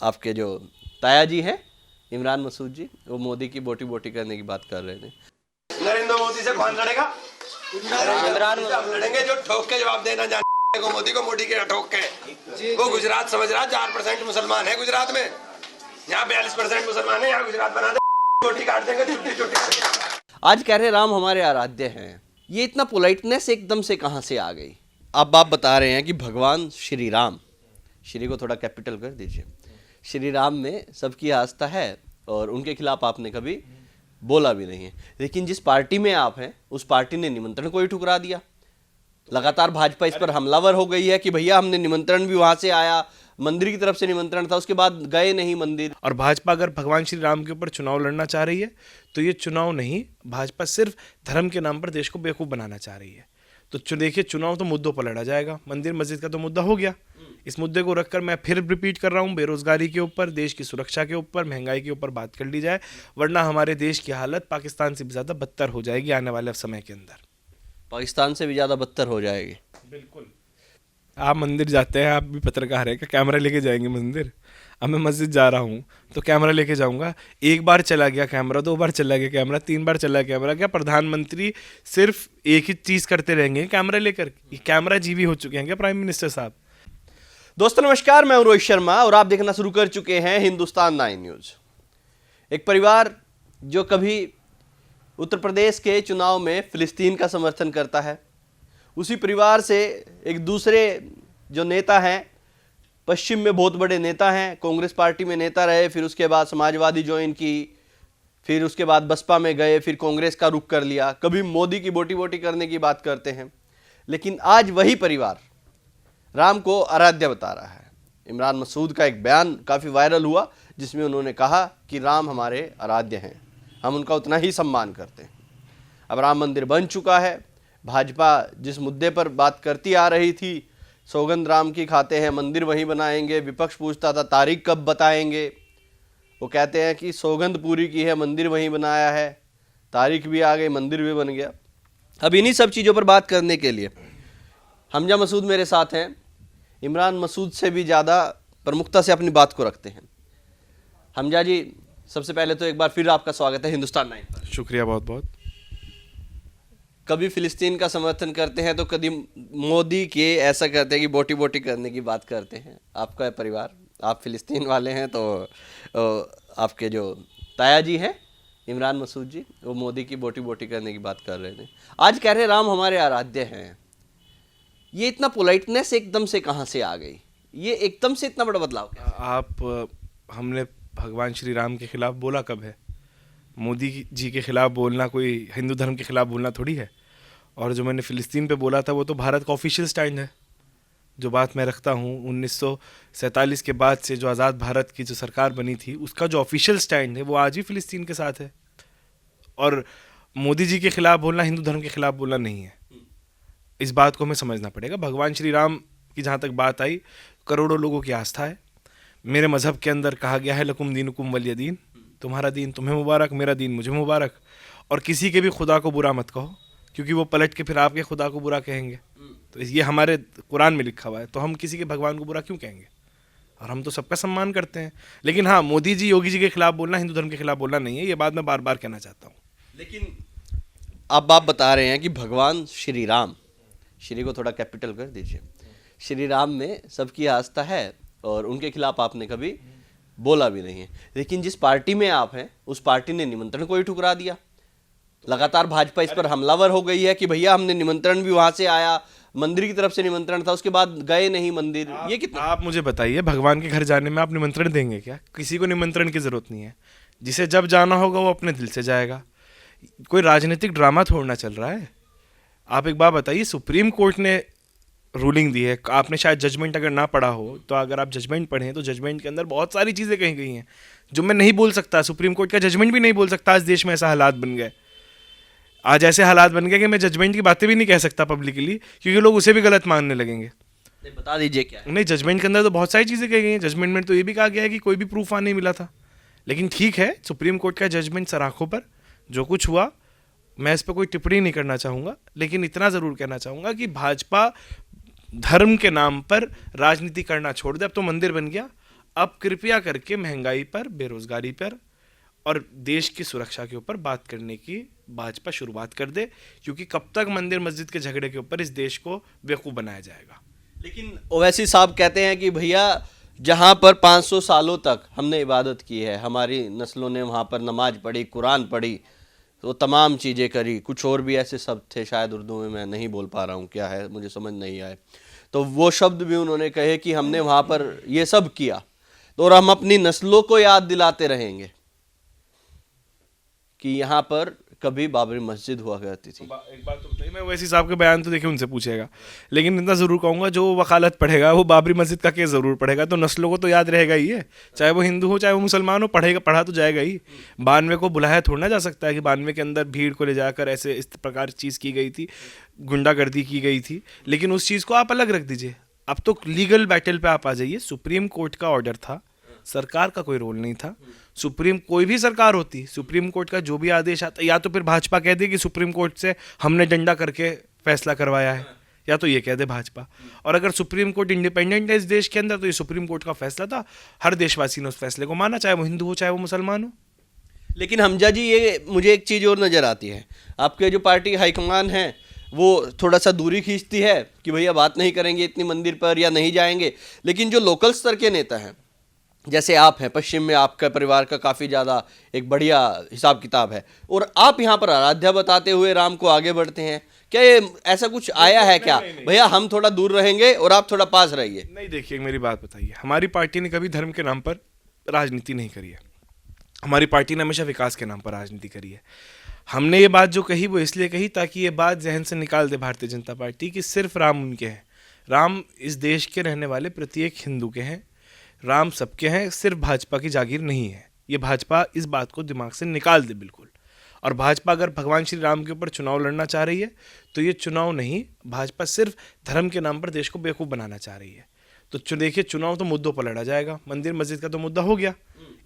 आपके जो ताया जी हैं इमरान मसूद जी, वो मोदी की बोटी बोटी करने की बात कर रहे थे। नरेंद्र मोदी से कौन लड़ेगा? इमरान मोदी लड़ेंगे जो ठोक के जवाब देना जाने को, मोदी को मोदी के ठोक के। वो गुजरात समझ रहा 4% मुसलमान है गुजरात में, यहाँ 42% मुसलमान है, यहाँ गुजरात बना दे, बोटी काट देंगे छुट्टी छुट्टी। आज कह रहे राम हमारे आराध्य हैं, ये इतना पोलाइटनेस एकदम से कहाँ से आ गई? अब आप बता रहे हैं कि भगवान श्री राम, श्री को थोड़ा कैपिटल कर दीजिए, श्री राम में सबकी आस्था है और उनके खिलाफ आपने कभी बोला भी नहीं है। लेकिन जिस पार्टी में आप हैं उस पार्टी ने निमंत्रण को ही ठुकरा दिया। लगातार भाजपा इस पर हमलावर हो गई है कि भैया हमने निमंत्रण भी वहां से आया, मंदिर की तरफ से निमंत्रण था, उसके बाद गए नहीं मंदिर। और भाजपा अगर भगवान श्री राम के ऊपर चुनाव लड़ना चाह रही है तो ये चुनाव नहीं, भाजपा सिर्फ धर्म के नाम पर देश को बेवकूफ़ बनाना चाह रही है। तो देखिए, चुनाव तो मुद्दों पर लड़ा जाएगा, मंदिर मस्जिद का तो मुद्दा हो गया। इस मुद्दे को रखकर मैं फिर रिपीट कर रहा हूँ, बेरोजगारी के ऊपर, देश की सुरक्षा के ऊपर, महंगाई के ऊपर बात कर ली जाए, वरना हमारे देश की हालत पाकिस्तान से भी ज़्यादा बदतर हो जाएगी आने वाले समय के अंदर। पाकिस्तान से भी ज़्यादा बदतर हो जाएगी। बिल्कुल। आप मंदिर जाते हैं, आप भी पत्रकार है, क्या कैमरा लेके जाएंगे मंदिर? अब मैं मस्जिद जा रहा हूँ तो कैमरा लेके जाऊँगा? एक बार चला गया कैमरा, 2 बार चला गया कैमरा, 3 बार चला कैमरा। क्या प्रधानमंत्री सिर्फ एक ही चीज़ करते रहेंगे कैमरा लेकर? कैमरा जीवी हो चुके हैं क्या प्राइम मिनिस्टर साहब? दोस्तों नमस्कार, मैं हूं रोहित शर्मा और आप देखना शुरू कर चुके हैं हिंदुस्तान 9 न्यूज़। एक परिवार जो कभी उत्तर प्रदेश के चुनाव में फिलिस्तीन का समर्थन करता है, उसी परिवार से एक दूसरे जो नेता हैं, पश्चिम में बहुत बड़े नेता हैं, कांग्रेस पार्टी में नेता रहे, फिर उसके बाद समाजवादी ज्वाइन की, फिर उसके बाद बसपा में गए, फिर कांग्रेस का रुख कर लिया, कभी मोदी की बोटी बोटी करने की बात करते हैं। लेकिन आज वही परिवार राम को आराध्य बता रहा है। इमरान मसूद का एक बयान काफ़ी वायरल हुआ जिसमें उन्होंने कहा कि राम हमारे आराध्य हैं, हम उनका उतना ही सम्मान करते हैं। अब राम मंदिर बन चुका है। भाजपा जिस मुद्दे पर बात करती आ रही थी, सौगंध राम की खाते हैं, मंदिर वहीं बनाएंगे, विपक्ष पूछता था तारीख कब बताएंगे, वो कहते हैं कि सौगंध पूरी की है, मंदिर वहीं बनाया है, तारीख भी आ गई, मंदिर भी बन गया। अब इन्हीं सब चीज़ों पर बात करने के लिए हमजा मसूद मेरे साथ हैं। इमरान मसूद से भी ज़्यादा प्रमुखता से अपनी बात को रखते हैं। हमजा जी, सबसे पहले तो एक बार फिर आपका स्वागत है हिंदुस्तान 9 पर। शुक्रिया बहुत बहुत। कभी फिलिस्तीन का समर्थन करते हैं तो कभी मोदी के ऐसा करते हैं कि बोटी बोटी करने की बात करते हैं। आपका परिवार, आप फिलिस्तीन वाले हैं, तो आपके जो ताया जी हैं इमरान मसूद जी, वो मोदी की बोटी बोटी करने की बात कर रहे थे। आज कह रहे राम हमारे आराध्य हैं, ये इतना पोलाइटनेस एकदम से कहाँ से आ गई? ये एकदम से इतना बड़ा बदलाव क्या? हमने भगवान श्री राम के खिलाफ बोला कब है? मोदी जी के खिलाफ बोलना कोई हिंदू धर्म के खिलाफ बोलना थोड़ी है। और जो मैंने फ़िलिस्तीन पे बोला था वो तो भारत का ऑफिशियल स्टैंड है। जो बात मैं रखता हूँ 1947 के बाद से जो आज़ाद भारत की जो सरकार बनी थी, उसका जो ऑफिशियल स्टैंड है वो आज भी फ़िलिस्तीन के साथ है। और मोदी जी के खिलाफ बोलना हिंदू धर्म के खिलाफ बोलना नहीं है। इस बात को हमें समझना पड़ेगा। भगवान श्री राम की जहाँ तक बात आई, करोड़ों लोगों की आस्था है। मेरे मज़हब के अंदर कहा गया है लकुम दीनुकुम वलिय दीन, तुम्हारा दीन तुम्हें मुबारक, मेरा दीन मुझे मुबारक। और किसी के भी खुदा को बुरा मत कहो, क्योंकि वो पलट के फिर आपके खुदा को बुरा कहेंगे। तो ये हमारे कुरान में लिखा हुआ है, तो हम किसी के भगवान को बुरा क्यों कहेंगे? और हम तो सबका सम्मान करते हैं। लेकिन हाँ, मोदी जी योगी जी के खिलाफ बोलना हिंदू धर्म के खिलाफ बोलना नहीं है, ये बात मैं बार बार कहना चाहता हूँ। लेकिन अब आप बता रहे हैं कि भगवान श्री राम, श्री को थोड़ा कैपिटल कर दीजिए, श्री राम में सबकी आस्था है और उनके खिलाफ आपने कभी बोला भी नहीं है। लेकिन जिस पार्टी में आप हैं उस पार्टी ने निमंत्रण को ही ठुकरा दिया। लगातार भाजपा इस पर हमलावर हो गई है कि भैया हमने निमंत्रण भी वहां से आया, मंदिर की तरफ से निमंत्रण था, उसके बाद गए नहीं मंदिर। ये कितना? आप मुझे बताइए, भगवान के घर जाने में आप निमंत्रण देंगे क्या? किसी को निमंत्रण की जरूरत नहीं है। जिसे जब जाना होगा वो अपने दिल से जाएगा। कोई राजनीतिक ड्रामा थोड़ना चल रहा है। आप एक बात बताइए, सुप्रीम कोर्ट ने रूलिंग दी है, आपने शायद जजमेंट अगर ना पढ़ा हो तो अगर आप जजमेंट पढ़ें तो जजमेंट के अंदर बहुत सारी चीज़ें कही गई हैं जो मैं नहीं बोल सकता। सुप्रीम कोर्ट का जजमेंट भी नहीं बोल सकता। आज देश में ऐसा हालात बन गए, आज ऐसे हालात बन गए कि मैं जजमेंट की बातें भी नहीं कह सकता पब्लिकली, क्योंकि लोग उसे भी गलत मानने लगेंगे। बता दीजिए क्या है? नहीं, जजमेंट के अंदर तो बहुत सारी चीज़ें कही गई हैं। जजमेंट में तो ये भी कहा गया है कि कोई भी प्रूफ नहीं मिला था। लेकिन ठीक है, सुप्रीम कोर्ट का जजमेंट सर आंखों पर, जो कुछ हुआ मैं इस पर कोई टिप्पणी नहीं करना चाहूँगा। लेकिन इतना ज़रूर कहना चाहूँगा कि भाजपा धर्म के नाम पर राजनीति करना छोड़ दे। अब तो मंदिर बन गया, अब कृपया करके महंगाई पर, बेरोजगारी पर और देश की सुरक्षा के ऊपर बात करने की भाजपा शुरुआत कर दे, क्योंकि कब तक मंदिर मस्जिद के झगड़े के ऊपर इस देश को बेवकूफ़ बनाया जाएगा। लेकिन ओवैसी साहब कहते हैं कि भैया जहाँ पर 500 सालों तक हमने इबादत की है, हमारी नस्लों ने वहाँ पर नमाज पढ़ी, कुरान पढ़ी, तो तमाम चीज़ें करी, कुछ और भी ऐसे शब्द थे, शायद उर्दू में मैं नहीं बोल पा रहा हूँ, क्या है मुझे समझ नहीं आए, तो वो शब्द भी उन्होंने कहे कि हमने वहाँ पर ये सब किया, तो और हम अपनी नस्लों को याद दिलाते रहेंगे कि यहाँ पर कभी बाबरी मस्जिद हुआ करती थी। एक बात तो बताइए, मैं ओवैसी साहब के बयान तो देखिए उनसे पूछेगा, लेकिन इतना ज़रूर कहूँगा जो वकालत पढ़ेगा वो बाबरी मस्जिद का केस ज़रूर पढ़ेगा, तो नस्लों को तो याद रहेगा ही है, चाहे वो हिंदू हो चाहे वो मुसलमान हो, पढ़ा तो जाएगा ही। 92 को बुलाया थोड़ा ना जा सकता है कि 92 के अंदर भीड़ को ले जाकर ऐसे इस प्रकार चीज़ की गई थी, गुंडागर्दी की गई थी, लेकिन उस चीज़ को आप अलग रख दीजिए। अब तो लीगल बैटल पे आप आ जाइए। सुप्रीम कोर्ट का ऑर्डर था, सरकार का कोई रोल नहीं था। सुप्रीम कोई भी सरकार होती, सुप्रीम कोर्ट का जो भी आदेश आता, या तो फिर भाजपा कह दे कि सुप्रीम कोर्ट से हमने डंडा करके फैसला करवाया है, या तो ये कह दे भाजपा। और अगर सुप्रीम कोर्ट इंडिपेंडेंट है इस देश के अंदर, तो ये सुप्रीम कोर्ट का फैसला था, हर देशवासी ने उस फैसले को माना, चाहे वो हिंदू हो चाहे वो मुसलमान हो। लेकिन हमजा जी, ये मुझे एक चीज़ और नज़र आती है, आपके जो पार्टी हाईकमान है वो थोड़ा सा दूरी खींचती है कि भैया बात नहीं करेंगे इतनी मंदिर पर या नहीं जाएंगे, लेकिन जो लोकल स्तर के नेता हैं, जैसे आप हैं, पश्चिम में आपका परिवार का काफ़ी ज़्यादा एक बढ़िया हिसाब किताब है, और आप यहाँ पर आराध्या बताते हुए राम को आगे बढ़ते हैं, क्या ये ऐसा कुछ आया है क्या? भैया हम थोड़ा दूर रहेंगे और आप थोड़ा पास रहिए। नहीं, देखिए मेरी बात बताइए, हमारी पार्टी ने कभी धर्म के नाम पर राजनीति नहीं करी है, हमारी पार्टी ने हमेशा विकास के नाम पर राजनीति करी है। हमने ये बात जो कही वो इसलिए कही ताकि ये बात जहन से निकाल दे भारतीय जनता पार्टी कि सिर्फ राम उनके हैं। राम इस देश के रहने वाले प्रत्येक हिंदू के हैं, राम सबके हैं, सिर्फ भाजपा की जागीर नहीं है। ये भाजपा इस बात को दिमाग से निकाल दे बिल्कुल। और भाजपा अगर भगवान श्री राम के ऊपर चुनाव लड़ना चाह रही है तो ये चुनाव नहीं, भाजपा सिर्फ धर्म के नाम पर देश को बेवकूफ़ बनाना चाह रही है। तो देखिए, चुनाव तो मुद्दों पर लड़ा जाएगा, मंदिर मस्जिद का तो मुद्दा हो गया,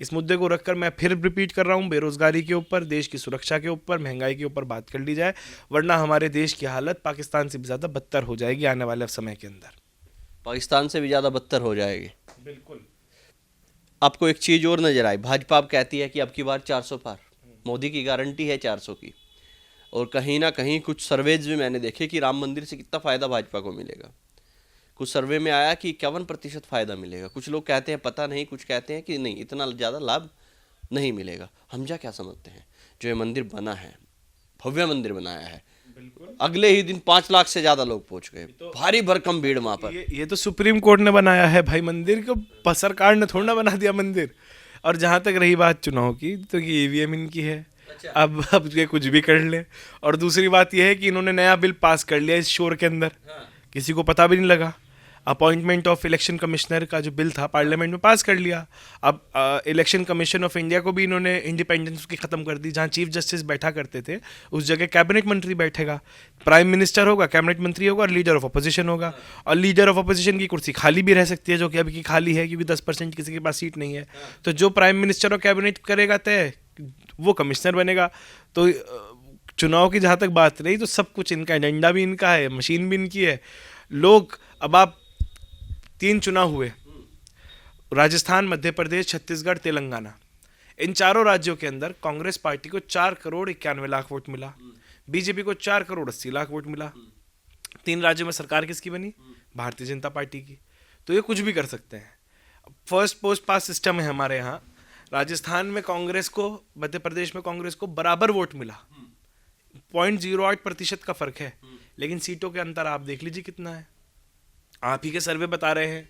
इस मुद्दे को रखकर मैं फिर रिपीट कर रहा हूँ, बेरोजगारी के ऊपर, देश की सुरक्षा के ऊपर, महंगाई के ऊपर बात कर ली जाए, वरना हमारे देश की हालत पाकिस्तान से भी ज़्यादा बदतर हो जाएगी आने वाले समय के अंदर। पाकिस्तान से भी ज़्यादा बदतर हो जाएगी। बिल्कुल। आपको एक चीज़ और नज़र आई, भाजपा अब कहती है कि अब की बार 400 पार, मोदी की गारंटी है 400 की, और कहीं ना कहीं कुछ सर्वेज भी मैंने देखे कि राम मंदिर से कितना फ़ायदा भाजपा को मिलेगा। कुछ सर्वे में आया कि 51% फ़ायदा मिलेगा, कुछ लोग कहते हैं पता नहीं, कुछ कहते हैं कि नहीं, इतना ज़्यादा लाभ नहीं मिलेगा। हमजा क्या समझते हैं, जो ये मंदिर बना है, भव्य मंदिर बनाया है, अगले ही दिन 5 लाख से ज़्यादा लोग पहुंच गए, भारी भरकम भीड़ वहाँ पर। ये तो सुप्रीम कोर्ट ने बनाया है भाई, मंदिर को सरकार ने थोड़ा ना बना दिया मंदिर। और जहाँ तक रही बात चुनाव की, तो ये ईवीएम इनकी है। अच्छा। अब ये कुछ भी कर ले। और दूसरी बात यह है कि इन्होंने नया बिल पास कर लिया इस शोर के अंदर, किसी को पता भी नहीं लगा। अपॉइंटमेंट ऑफ इलेक्शन कमिश्नर का जो बिल था पार्लियामेंट में पास कर लिया। अब इलेक्शन कमीशन ऑफ इंडिया को भी इन्होंने इंडिपेंडेंस की ख़त्म कर दी। जहाँ चीफ जस्टिस बैठा करते थे उस जगह कैबिनेट मंत्री बैठेगा, प्राइम मिनिस्टर होगा, कैबिनेट मंत्री होगा और लीडर ऑफ अपोजिशन होगा। और लीडर ऑफ अपोजिशन की कुर्सी खाली भी रह सकती है, जो कि अभी की खाली है क्योंकि 10% किसी के पास सीट नहीं है। तो जो प्राइम मिनिस्टर और कैबिनेट करेगा तय, वो कमिश्नर बनेगा। तो चुनाव की जहाँ तक बात रही, तो सब कुछ इनका, एजेंडा भी इनका है, मशीन भी इनकी है। लोग, अब आप 3 चुनाव हुए, राजस्थान, मध्य प्रदेश, छत्तीसगढ़, तेलंगाना, इन चारों राज्यों के अंदर कांग्रेस पार्टी को 4 करोड़ 91 लाख वोट मिला, बीजेपी को 4 करोड़ 80 लाख वोट मिला। 3 राज्यों में सरकार किसकी बनी? भारतीय जनता पार्टी की। तो ये कुछ भी कर सकते हैं। फर्स्ट पोस्ट पास सिस्टम है हमारे यहाँ। राजस्थान में कांग्रेस को, मध्य प्रदेश में कांग्रेस को बराबर वोट मिला, 0.08% का फर्क है, लेकिन सीटों के अंतर आप देख लीजिए कितना है। आप ही के सर्वे बता रहे हैं,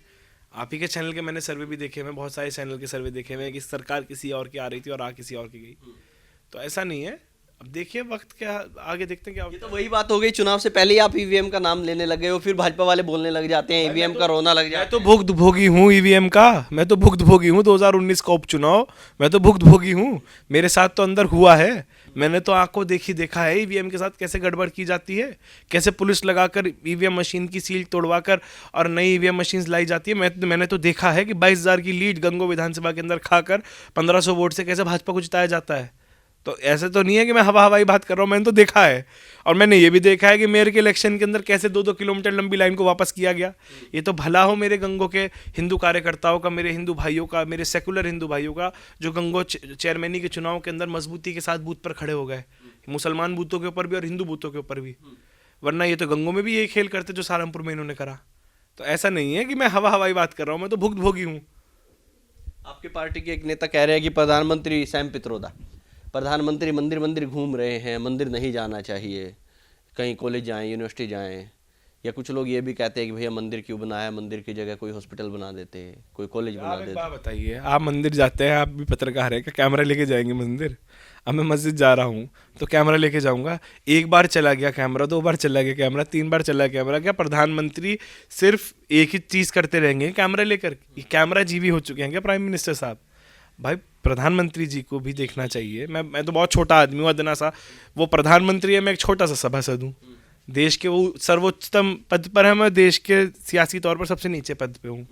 आप ही के चैनल के मैंने सर्वे भी देखे हुए, बहुत सारे चैनल के सर्वे देखे हुए हैं कि सरकार किसी और की आ रही थी और किसी और की गई। तो ऐसा नहीं है। अब देखिए वक्त क्या, आगे देखते हैं क्या। ये तो वही बात हो गई, चुनाव से पहले ही आप ईवीएम का नाम लेने लगे हो, फिर भाजपा वाले बोलने लग जाते हैं, ईवीएम का रोना लग जाता है। मैं तो भुक्तभोगी हूँ ईवीएम का, मैं तो भुक्तभोगी हूँ 2019 का उपचुनाव, मैं तो भुक्तभोगी हूँ। मेरे साथ तो अंदर हुआ है, मैंने तो आंखों देखा है ईवीएम के साथ कैसे गड़बड़ की जाती है, कैसे पुलिस लगाकर ईवीएम मशीन की सील तोड़वाकर और नई ईवीएम मशीन लाई जाती है। मैंने तो देखा है कि 22,000 की लीड गंगो विधानसभा के अंदर खाकर 1500 वोट से कैसे भाजपा को जिताया जाता है। तो ऐसे तो नहीं है कि मैं हवा हवाई बात कर रहा हूँ, मैंने तो देखा है। और मैंने ये भी देखा है कि मेयर के इलेक्शन के अंदर कैसे 2-2 किलोमीटर लंबी लाइन को वापस किया गया। ये तो भला हो मेरे गंगों के हिंदू कार्यकर्ताओं का, मेरे हिंदू भाइयों का, मेरे सेकुलर हिंदू भाइयों का, जो गंगो चेयरमैनी के चुनाव के अंदर मजबूती के साथ बूथ पर खड़े हो गए, मुसलमान बूथों के ऊपर भी और हिंदू बूथों के ऊपर भी। वरना ये तो गंगों में भी यही खेल करते जो सहारनपुर में इन्होंने करा। तो ऐसा नहीं है कि मैं हवा हवाई बात कर रहा हूँ, मैं तो भुक्तभोगी हूँ। आपकी पार्टी के एक नेता कह रहे हैं कि प्रधानमंत्री सैम पित्रोदा, प्रधानमंत्री मंदिर मंदिर घूम रहे हैं, मंदिर नहीं जाना चाहिए, कहीं कॉलेज जाएं, यूनिवर्सिटी जाएं। या कुछ लोग ये भी कहते हैं कि भैया मंदिर क्यों बनाया, मंदिर की जगह कोई हॉस्पिटल बना देते, कोई कॉलेज बना आप एक देते। बात बताइए, आप मंदिर जाते हैं, आप भी पत्रकार है, क्या कैमरा लेके जाएंगे मंदिर? अब मैं मस्जिद जा रहा हूँ तो कैमरा लेके जाऊंगा? एक बार चला गया कैमरा, 2 बार चला गया कैमरा, 3 बार चला गया कैमरा। क्या प्रधानमंत्री सिर्फ एक ही चीज़ करते रहेंगे कैमरा लेकर? कैमरा जीवी हो चुके हैं क्या प्राइम मिनिस्टर साहब? भाई प्रधानमंत्री जी को भी देखना चाहिए। मैं तो बहुत छोटा आदमी हूँ, अदना सा। वो प्रधानमंत्री है, मैं एक छोटा सा सभासद हूँ। देश के वो सर्वोच्चतम पद पर है, मैं देश के सियासी तौर पर सबसे नीचे पद पे हूँ।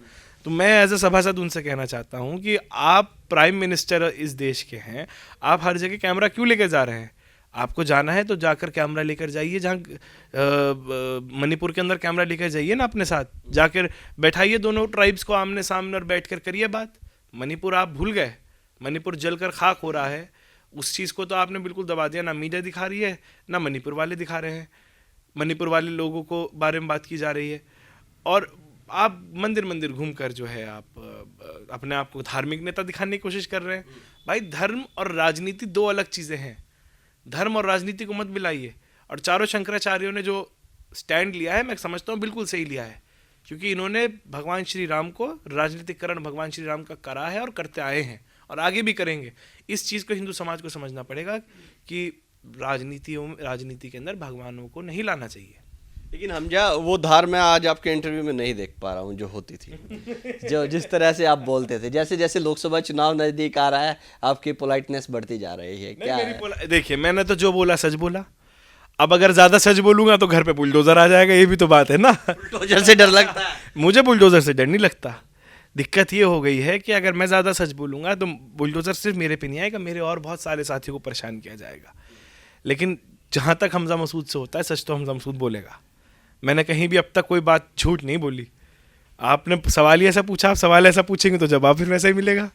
तो मैं एज ए सभासद उनसे कहना चाहता हूँ कि आप प्राइम मिनिस्टर इस देश के हैं, आप हर जगह कैमरा क्यों लेकर जा रहे हैं? आपको जाना है तो जाकर कैमरा लेकर जाइए। जहाँ मणिपुर के अंदर कैमरा लेकर जाइए ना, अपने साथ जाकर बैठाइए दोनों ट्राइब्स को आमने सामने और बैठ कर करिए बात। मणिपुर आप भूल गए, मणिपुर जलकर खाक हो रहा है, उस चीज़ को तो आपने बिल्कुल दबा दिया। ना मीडिया दिखा रही है, ना मणिपुर वाले दिखा रहे हैं। मणिपुर वाले लोगों को बारे में बात की जा रही है, और आप मंदिर मंदिर घूमकर जो है आप अपने आप को धार्मिक नेता दिखाने की कोशिश कर रहे हैं। भाई धर्म और राजनीति 2 अलग चीज़ें हैं। धर्म और राजनीति को मत मिलाइए। और चारों शंकराचार्यों ने जो स्टैंड लिया है, मैं समझता हूँ बिल्कुल सही लिया है, क्योंकि इन्होंने भगवान श्री राम को राजनीतिकरण भगवान श्री राम का करा है और करते आए हैं और आगे भी करेंगे। इस चीज़ को हिंदू समाज को समझना पड़ेगा कि राजनीति के अंदर भगवानों को नहीं लाना चाहिए। लेकिन हमजा, वो धार मैं आज आपके इंटरव्यू में नहीं देख पा रहा हूँ जो होती थी। जो जिस तरह से आप बोलते थे, जैसे जैसे लोकसभा चुनाव नज़दीक आ रहा है, आपकी पोलाइटनेस बढ़ती जा रही है। क्या है? देखिए, मैंने तो जो बोला सच बोला। अब अगर ज़्यादा सच बोलूंगा तो घर पे बुलडोजर आ जाएगा, ये भी तो बात है ना। बुलडोजर से डर लगता है? मुझे बुलडोजर से डर नहीं लगता। दिक्कत ये हो गई है कि अगर मैं ज़्यादा सच बोलूंगा तो बुलडोजर सिर्फ मेरे पे नहीं आएगा, मेरे और बहुत सारे साथियों को परेशान किया जाएगा। लेकिन जहाँ तक हमजा मसूद से होता है, सच तो हमजा मसूद बोलेगा। मैंने कहीं भी अब तक कोई बात झूठ नहीं बोली। आपने सवाल ही ऐसा पूछा, आप सवाल ऐसा पूछेंगे तो जवाब फिर वैसा ही मिलेगा।